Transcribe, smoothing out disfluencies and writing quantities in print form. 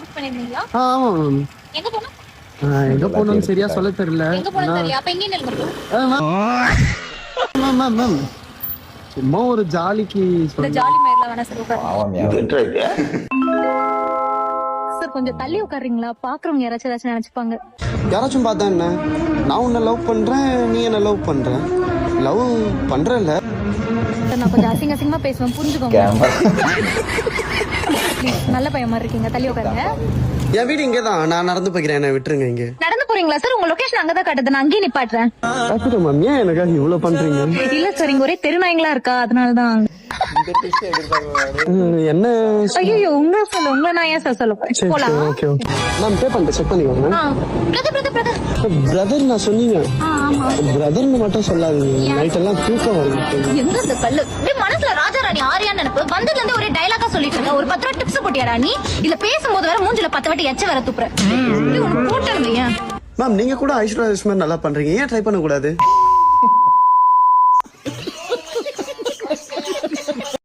Book பண்ணிருந்தீங்களா? ஆமா ma'am. எங்க போணும்? எங்க போகணும்னு சரியா சொல்ல தெரியல. எங்க போணும் தெரியல. அப்ப எங்க நில்லுங்க. மேம் மேம் மேம் சும்மா ஒரு ஜாலிக்கு இந்த சொல்ல. ஜாலி மேல வேணா சொல்லுங்க. சார் கொஞ்சம் தள்ளி உட்காருங்களா? பாக்குறவங்க யாராச்சும் ஏதாச்சும் நினைச்சுப்பாங்க. யாராச்சும் பார்த்தா என்ன? நான் உன்னை லவ் பண்றேன், நீ என்ன லவ் பண்ற. லவ் பண்றேன்ல. சார் நான் கொஞ்சம் அசிங்கமா பேசுவேன், புரிஞ்சுக்கோங்க. Please, நல்ல பையன் மாதிரி இருக்கீங்க, தள்ளி உட்காருங்க. என் வீடு இங்கதான், நான் நடந்து போய்க்கிறேன், என்ன விட்டுருங்க இங்க. நடந்து போறீங்களா சார்? உங்க லொகேஷன் அங்கதான் காட்டுது, நான் அங்கேயே நிப்பாட்டுறேன். மேம் ஏன் எனக்காக இவ்வளவு பண்றீங்க? இல்ல சார், இங்க ஒரே தெருநாயங்களா இருக்கா, அதனாலதான். என்ன? ஐயோ, உங்களை நான் ஏன் சார் சொல்ல போலாம்? ஓகே ஓகே மேம், பே பண்ணிட்டு செக் பண்ணிக்கோங்க. பிரதர் நான் சொன்னீங்க. பிரதர்னு மட்டும் சொல்லாதீங்க, நைட் எல்லாம் தூக்கம் வருது. எங்க இந்த கல்லு மனசுல ராஜாராணி ஆரியான்னு நினைப்பு வந்ததுல இருந்து ஒரே டைலாக்கா சொல்லிட்டு இருக்க. ஒரு 10 ரூபா டிப்ஸ் போட்டியாடா நீ? இல்ல பேசும்போது வர மூஞ்சில 10 வாட்டி எச்ச வர துப்புற. மேம் நீங்க கூட ஐஸ்வர்யா நல்லா பண்றீங்க, ஏன் ட்ரை பண்ண கூடாது?